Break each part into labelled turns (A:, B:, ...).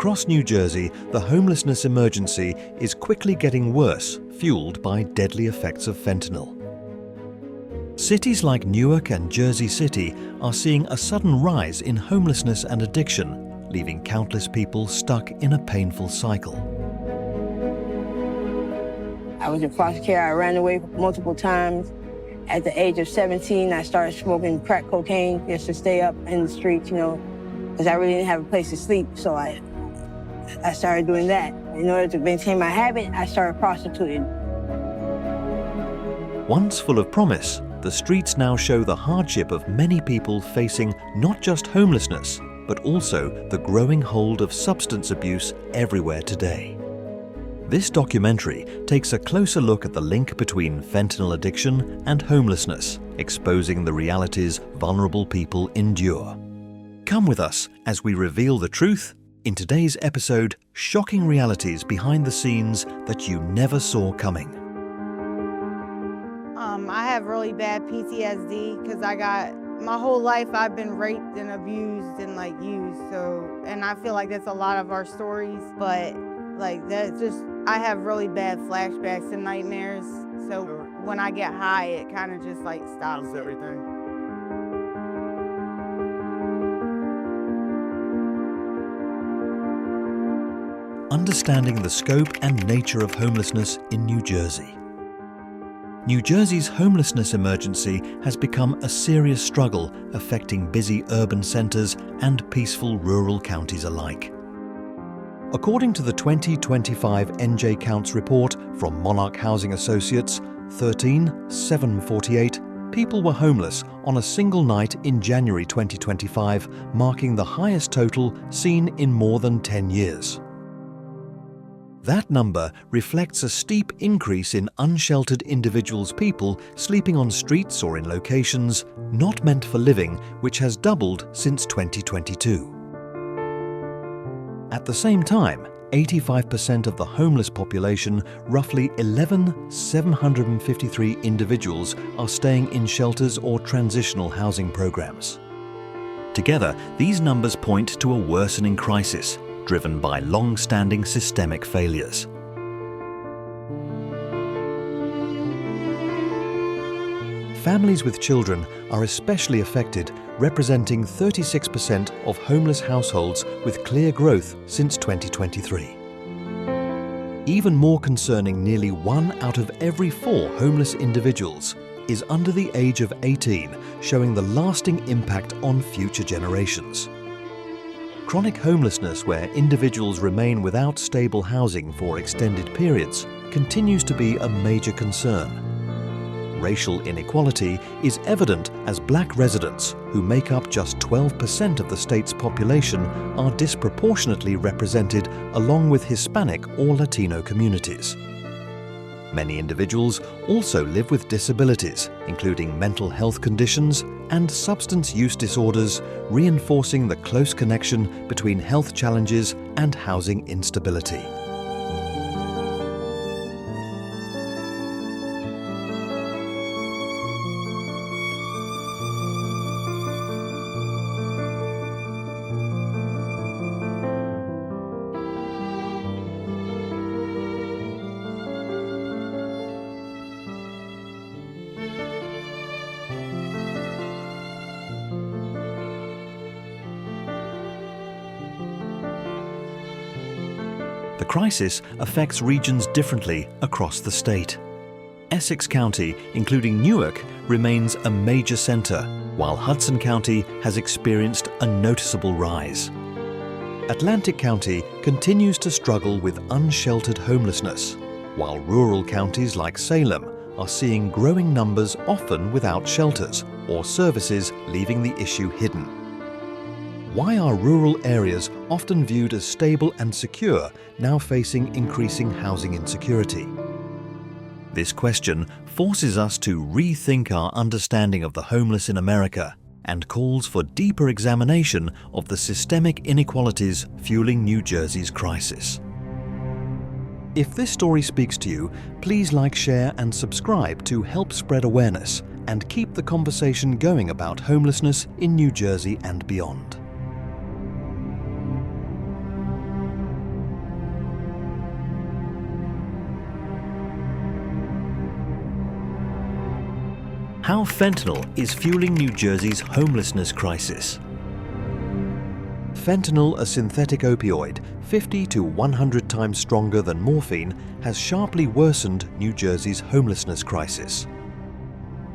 A: Across New Jersey, the homelessness emergency is quickly getting worse, fueled by deadly effects of fentanyl. Cities like Newark and Jersey City are seeing a sudden rise in homelessness and addiction, leaving countless people stuck in a painful cycle.
B: I was in foster care. I ran away multiple times. At the age of 17, I started smoking crack cocaine just to stay up in the streets, because I really didn't have a place to sleep. So I started doing that. In order to maintain my habit, I started prostituting.
A: Once full of promise, the streets now show the hardship of many people facing not just homelessness, but also the growing hold of substance abuse everywhere today. This documentary takes a closer look at the link between fentanyl addiction and homelessness, exposing the realities vulnerable people endure. Come with us as we reveal the truth in today's episode, Shocking Realities Behind the Scenes That You Never Saw Coming.
C: I have really bad PTSD because my whole life I've been raped and abused and used. And I feel like that's a lot of our stories, but I have really bad flashbacks and nightmares. So when I get high, it kind of just stops
D: everything.
A: Understanding the scope and nature of homelessness in New Jersey. New Jersey's homelessness emergency has become a serious struggle affecting busy urban centers and peaceful rural counties alike. According to the 2025 NJ Counts report from Monarch Housing Associates, 13,748 people were homeless on a single night in January 2025, marking the highest total seen in more than 10 years. That number reflects a steep increase in unsheltered individuals, people sleeping on streets or in locations not meant for living, which has doubled since 2022. At the same time, 85% of the homeless population, roughly 11,753 individuals, are staying in shelters or transitional housing programs. Together, these numbers point to a worsening crisis, driven by long-standing systemic failures. Families with children are especially affected, representing 36% of homeless households, with clear growth since 2023. Even more concerning, nearly 1 out of every 4 homeless individuals is under the age of 18, showing the lasting impact on future generations. Chronic homelessness, where individuals remain without stable housing for extended periods, continues to be a major concern. Racial inequality is evident as Black residents, who make up just 12% of the state's population, are disproportionately represented along with Hispanic or Latino communities. Many individuals also live with disabilities, including mental health conditions and substance use disorders, reinforcing the close connection between health challenges and housing instability. The crisis affects regions differently across the state. Essex County, including Newark, remains a major center, while Hudson County has experienced a noticeable rise. Atlantic County continues to struggle with unsheltered homelessness, while rural counties like Salem are seeing growing numbers, often without shelters or services, leaving the issue hidden. Why are rural areas, often viewed as stable and secure, now facing increasing housing insecurity? This question forces us to rethink our understanding of the homeless in America and calls for deeper examination of the systemic inequalities fueling New Jersey's crisis. If this story speaks to you, please like, share, and subscribe to help spread awareness and keep the conversation going about homelessness in New Jersey and beyond. How fentanyl is fueling New Jersey's homelessness crisis. Fentanyl, a synthetic opioid 50 to 100 times stronger than morphine, has sharply worsened New Jersey's homelessness crisis.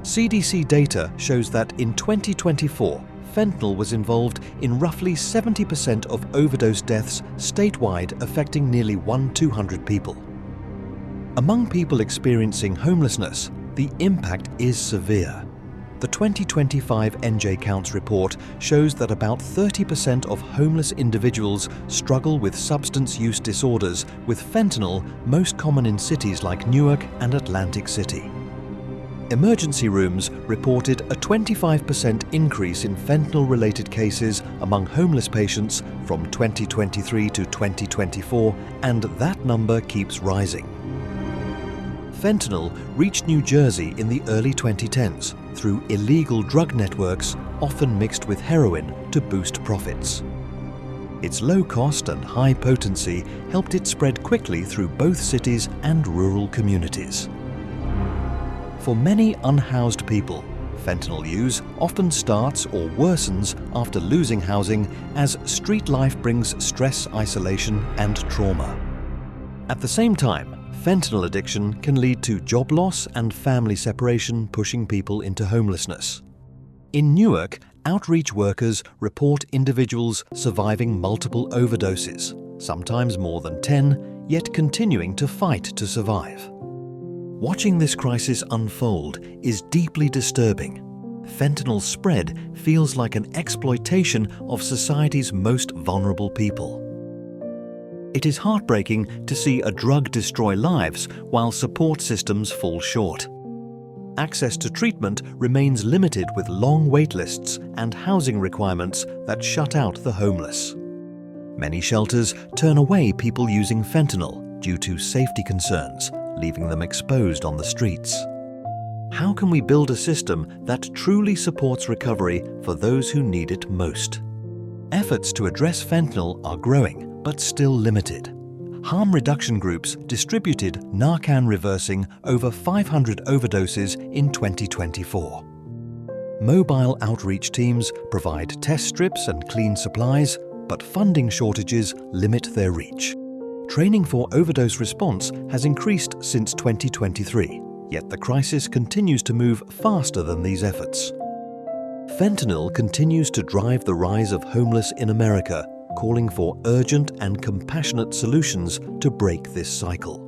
A: CDC data shows that in 2024, fentanyl was involved in roughly 70% of overdose deaths statewide, affecting nearly 1,200 people. Among people experiencing homelessness, the impact is severe. The 2025 NJ Counts report shows that about 30% of homeless individuals struggle with substance use disorders, with fentanyl most common in cities like Newark and Atlantic City. Emergency rooms reported a 25% increase in fentanyl-related cases among homeless patients from 2023 to 2024, and that number keeps rising. Fentanyl reached New Jersey in the early 2010s through illegal drug networks, often mixed with heroin to boost profits. Its low cost and high potency helped it spread quickly through both cities and rural communities. For many unhoused people, fentanyl use often starts or worsens after losing housing, as street life brings stress, isolation, and trauma. At the same time, fentanyl addiction can lead to job loss and family separation, pushing people into homelessness. In Newark, outreach workers report individuals surviving multiple overdoses, sometimes more than 10, yet continuing to fight to survive. Watching this crisis unfold is deeply disturbing. Fentanyl's spread feels like an exploitation of society's most vulnerable people. It is heartbreaking to see a drug destroy lives while support systems fall short. Access to treatment remains limited, with long wait lists and housing requirements that shut out the homeless. Many shelters turn away people using fentanyl due to safety concerns, leaving them exposed on the streets. How can we build a system that truly supports recovery for those who need it most? Efforts to address fentanyl are growing, but still limited. Harm reduction groups distributed Narcan reversing over 500 overdoses in 2024. Mobile outreach teams provide test strips and clean supplies, but funding shortages limit their reach. Training for overdose response has increased since 2023, yet the crisis continues to move faster than these efforts. Fentanyl continues to drive the rise of homeless in America, calling for urgent and compassionate solutions to break this cycle.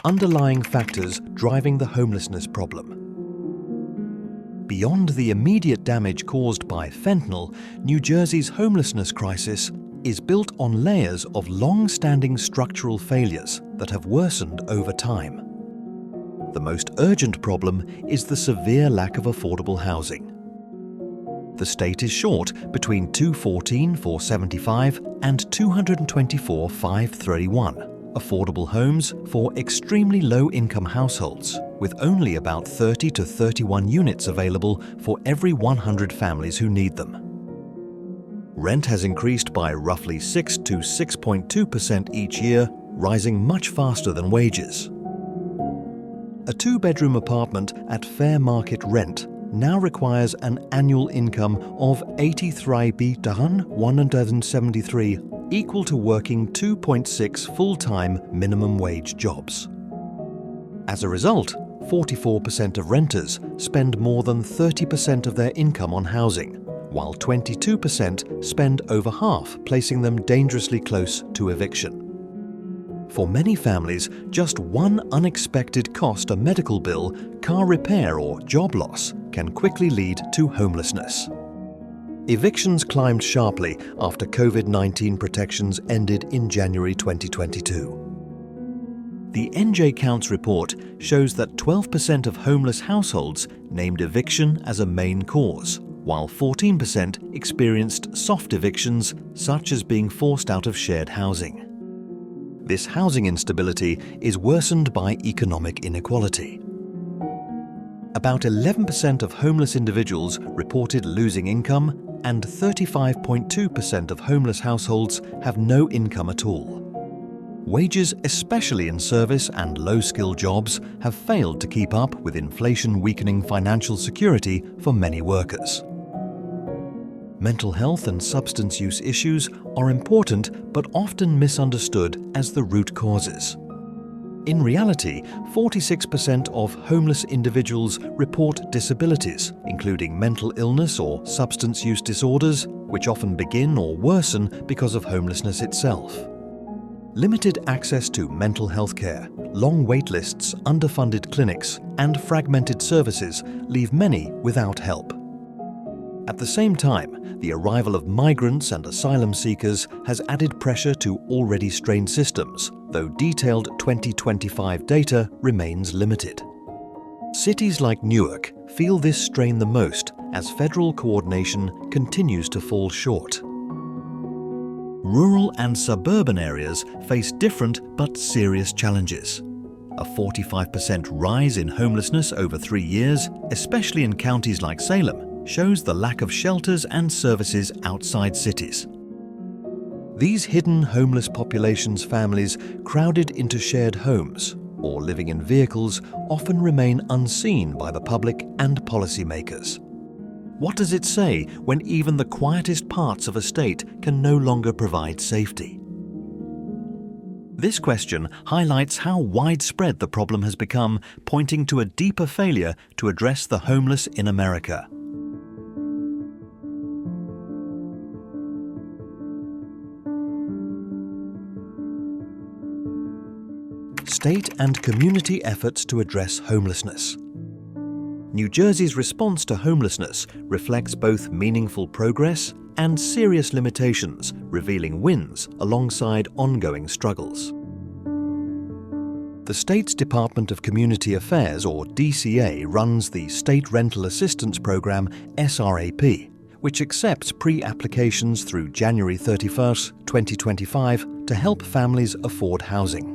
A: Underlying factors driving the homelessness problem. Beyond the immediate damage caused by fentanyl, New Jersey's homelessness crisis is built on layers of long-standing structural failures that have worsened over time. The most urgent problem is the severe lack of affordable housing. The state is short between 214 475 and 224 531 affordable homes for extremely low-income households, with only about 30 to 31 units available for every 100 families who need them. Rent has increased by roughly 6 to 6.2% each year, rising much faster than wages. A two-bedroom apartment at fair market rent now requires an annual income of 83,173, equal to working 2.6 full-time minimum wage jobs. As a result, 44% of renters spend more than 30% of their income on housing, while 22% spend over half, placing them dangerously close to eviction. For many families, just one unexpected cost, a medical bill, car repair, or job loss, can quickly lead to homelessness. Evictions climbed sharply after COVID-19 protections ended in January 2022. The NJ Counts report shows that 12% of homeless households named eviction as a main cause, while 14% experienced soft evictions, such as being forced out of shared housing. This housing instability is worsened by economic inequality. About 11% of homeless individuals reported losing income, and 35.2% of homeless households have no income at all. Wages, especially in service and low-skill jobs, have failed to keep up with inflation-weakening financial security for many workers. Mental health and substance use issues are important but often misunderstood as the root causes. In reality, 46% of homeless individuals report disabilities, including mental illness or substance use disorders, which often begin or worsen because of homelessness itself. Limited access to mental health care, long wait lists, underfunded clinics, and fragmented services leave many without help. At the same time, the arrival of migrants and asylum seekers has added pressure to already strained systems, though detailed 2025 data remains limited. Cities like Newark feel this strain the most as federal coordination continues to fall short. Rural and suburban areas face different but serious challenges. A 45% rise in homelessness over 3 years, especially in counties like Salem, shows the lack of shelters and services outside cities. These hidden homeless populations' families crowded into shared homes or living in vehicles often remain unseen by the public and policymakers. What does it say when even the quietest parts of a state can no longer provide safety? This question highlights how widespread the problem has become, pointing to a deeper failure to address the homeless in America. State and community efforts to address homelessness. New Jersey's response to homelessness reflects both meaningful progress and serious limitations, revealing wins alongside ongoing struggles. The state's Department of Community Affairs, or DCA, runs the State Rental Assistance Program, SRAP, which accepts pre-applications through January 31, 2025 to help families afford housing.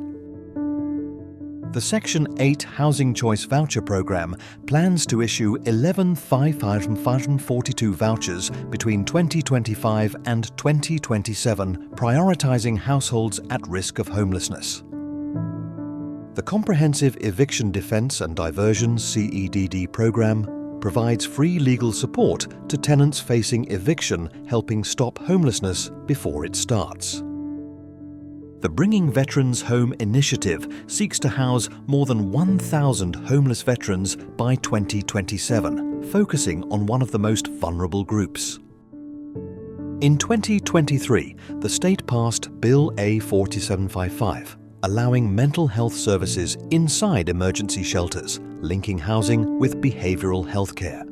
A: The Section 8 Housing Choice Voucher Program plans to issue 11,542 vouchers between 2025 and 2027, prioritizing households at risk of homelessness. The Comprehensive Eviction Defense and Diversion (CEDD) program provides free legal support to tenants facing eviction, helping stop homelessness before it starts. The Bringing Veterans Home initiative seeks to house more than 1,000 homeless veterans by 2027, focusing on one of the most vulnerable groups. In 2023, the state passed Bill A-4755, allowing mental health services inside emergency shelters, linking housing with behavioral health care.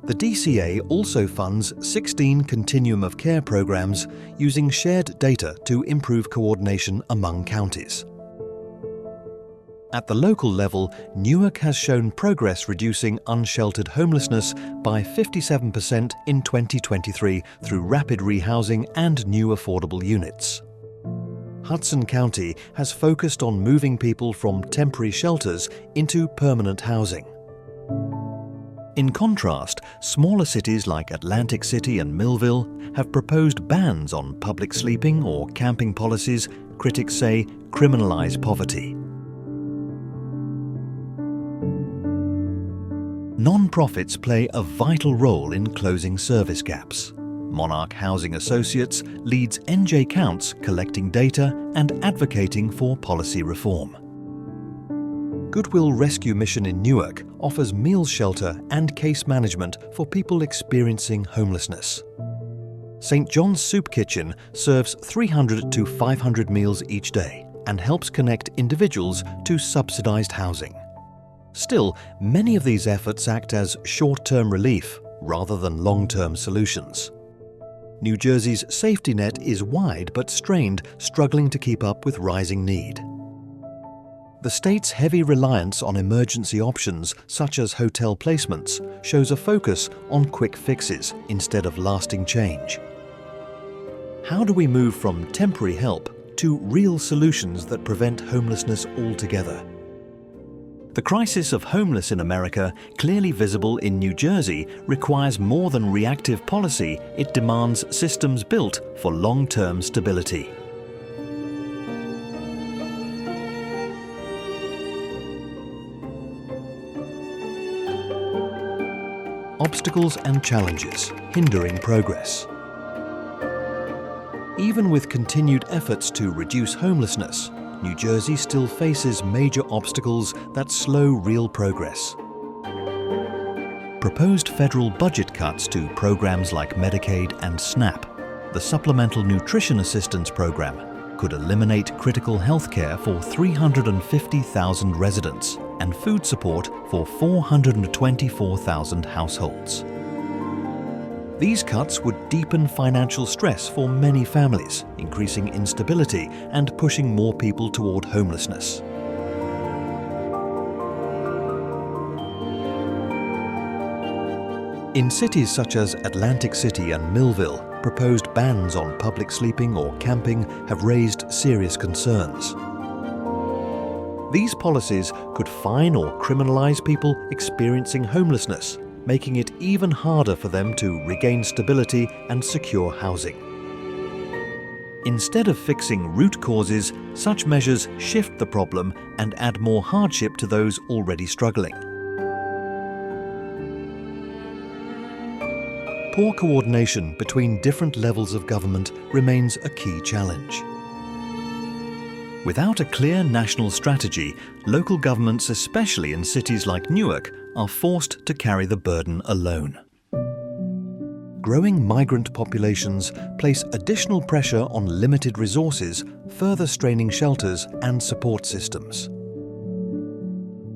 A: The DCA also funds 16 continuum of care programs using shared data to improve coordination among counties. At the local level, Newark has shown progress reducing unsheltered homelessness by 57% in 2023 through rapid rehousing and new affordable units. Hudson County has focused on moving people from temporary shelters into permanent housing. In contrast, smaller cities like Atlantic City and Millville have proposed bans on public sleeping or camping policies critics say criminalize poverty. Non-profits play a vital role in closing service gaps. Monarch Housing Associates leads NJ Counts collecting data and advocating for policy reform. Goodwill Rescue Mission in Newark offers meal shelter and case management for people experiencing homelessness. St. John's Soup Kitchen serves 300 to 500 meals each day and helps connect individuals to subsidized housing. Still, many of these efforts act as short-term relief rather than long-term solutions. New Jersey's safety net is wide but strained, struggling to keep up with rising need. The state's heavy reliance on emergency options, such as hotel placements, shows a focus on quick fixes instead of lasting change. How do we move from temporary help to real solutions that prevent homelessness altogether? The crisis of homeless in America, clearly visible in New Jersey, requires more than reactive policy. It demands systems built for long-term stability. Obstacles and challenges hindering progress. Even with continued efforts to reduce homelessness, New Jersey still faces major obstacles that slow real progress. Proposed federal budget cuts to programs like Medicaid and SNAP, the Supplemental Nutrition Assistance Program, could eliminate critical health care for 350,000 residents and food support for 424,000 households. These cuts would deepen financial stress for many families, increasing instability and pushing more people toward homelessness. In cities such as Atlantic City and Millville, proposed bans on public sleeping or camping have raised serious concerns. These policies could fine or criminalize people experiencing homelessness, making it even harder for them to regain stability and secure housing. Instead of fixing root causes, such measures shift the problem and add more hardship to those already struggling. Poor coordination between different levels of government remains a key challenge. Without a clear national strategy, local governments, especially in cities like Newark, are forced to carry the burden alone. Growing migrant populations place additional pressure on limited resources, further straining shelters and support systems.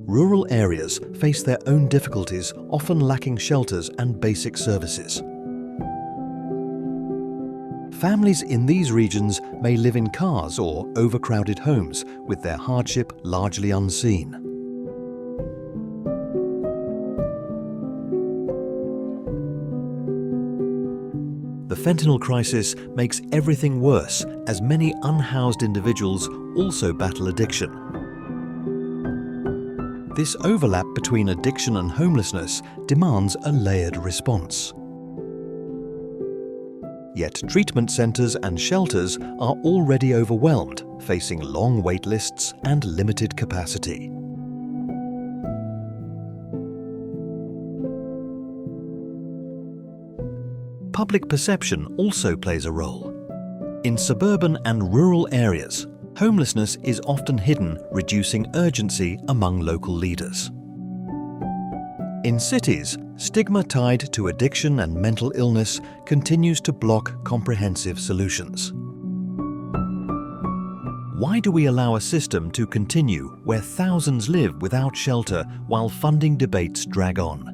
A: Rural areas face their own difficulties, often lacking shelters and basic services. Families in these regions may live in cars or overcrowded homes, with their hardship largely unseen. The fentanyl crisis makes everything worse, as many unhoused individuals also battle addiction. This overlap between addiction and homelessness demands a layered response. Yet treatment centers and shelters are already overwhelmed, facing long wait lists and limited capacity. Public perception also plays a role. In suburban and rural areas, homelessness is often hidden, reducing urgency among local leaders. In cities, stigma tied to addiction and mental illness continues to block comprehensive solutions. Why do we allow a system to continue where thousands live without shelter while funding debates drag on?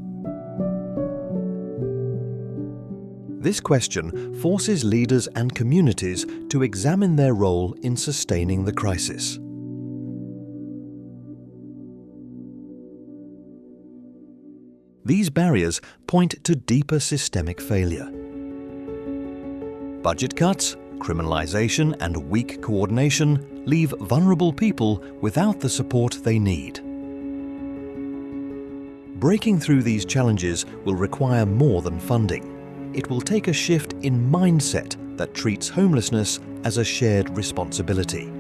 A: This question forces leaders and communities to examine their role in sustaining the crisis. These barriers point to deeper systemic failure. Budget cuts, criminalization, and weak coordination leave vulnerable people without the support they need. Breaking through these challenges will require more than funding. It will take a shift in mindset that treats homelessness as a shared responsibility.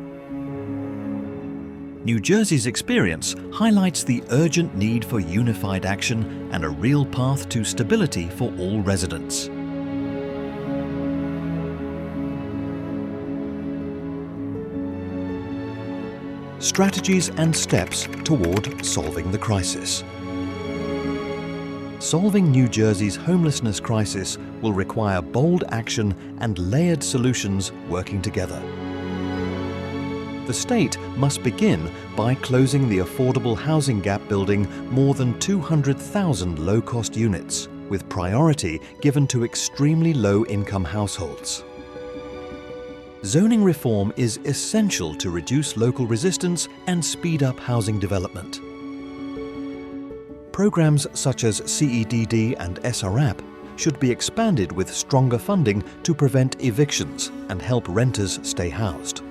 A: New Jersey's experience highlights the urgent need for unified action and a real path to stability for all residents. Strategies and steps toward solving the crisis. Solving New Jersey's homelessness crisis will require bold action and layered solutions working together. The state must begin by closing the affordable housing gap, building more than 200,000 low-cost units, with priority given to extremely low-income households. Zoning reform is essential to reduce local resistance and speed up housing development. Programs such as CEDD and SRAP should be expanded with stronger funding to prevent evictions and help renters stay housed.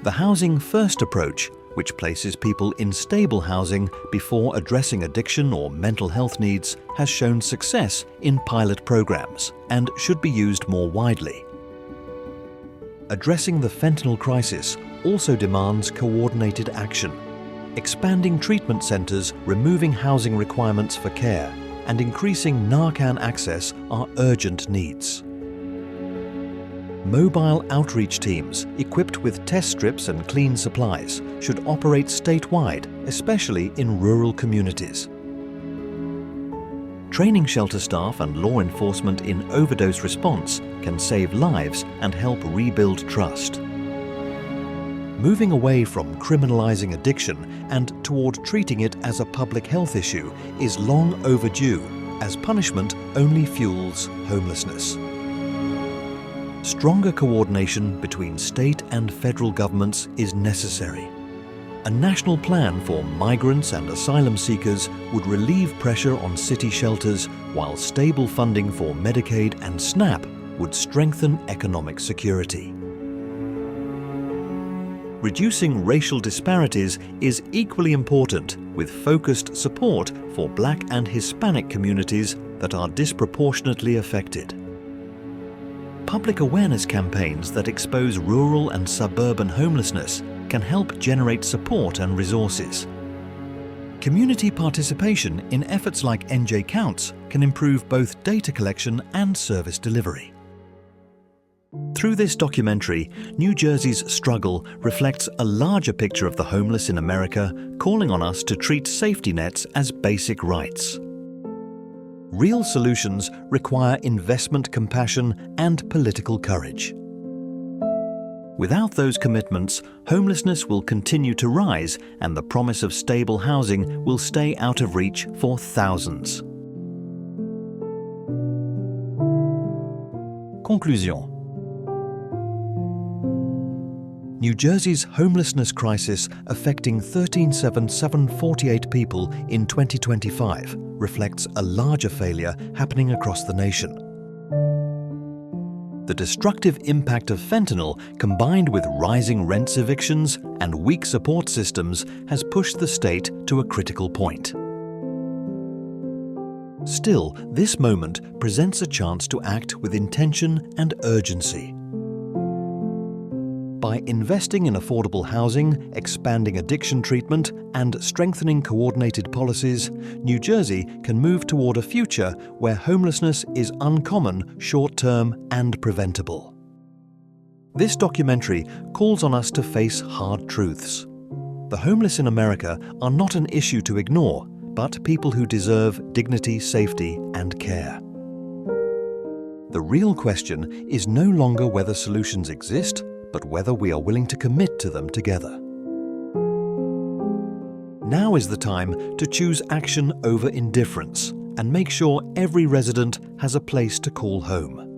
A: The Housing First approach which places people in stable housing before addressing addiction or mental health needs, has shown success in pilot programs and should be used more widely. Addressing the fentanyl crisis also demands coordinated action. Expanding treatment centres, removing housing requirements for care, and increasing Narcan access are urgent needs. Mobile outreach teams, equipped with test strips and clean supplies, should operate statewide, especially in rural communities. Training shelter staff and law enforcement in overdose response can save lives and help rebuild trust. Moving away from criminalizing addiction and toward treating it as a public health issue is long overdue, as punishment only fuels homelessness. Stronger coordination between state and federal governments is necessary. A national plan for migrants and asylum seekers would relieve pressure on city shelters, while stable funding for Medicaid and SNAP would strengthen economic security. Reducing racial disparities is equally important, with focused support for Black and Hispanic communities that are disproportionately affected. Public awareness campaigns that expose rural and suburban homelessness can help generate support and resources. Community participation in efforts like NJ Counts can improve both data collection and service delivery. Through this documentary, New Jersey's struggle reflects a larger picture of the homeless in America, calling on us to treat safety nets as basic rights. Real solutions require investment, compassion, and political courage. Without those commitments, homelessness will continue to rise and the promise of stable housing will stay out of reach for thousands. Conclusion. New Jersey's homelessness crisis, affecting 13,748 people in 2025, reflects a larger failure happening across the nation. The destructive impact of fentanyl, combined with rising rents evictions and weak support systems, has pushed the state to a critical point. Still, this moment presents a chance to act with intention and urgency. By investing in affordable housing, expanding addiction treatment, and strengthening coordinated policies, New Jersey can move toward a future where homelessness is uncommon, short-term, and preventable. This documentary calls on us to face hard truths. The homeless in America are not an issue to ignore, but people who deserve dignity, safety, and care. The real question is no longer whether solutions exist, but whether we are willing to commit to them together. Now is the time to choose action over indifference and make sure every resident has a place to call home.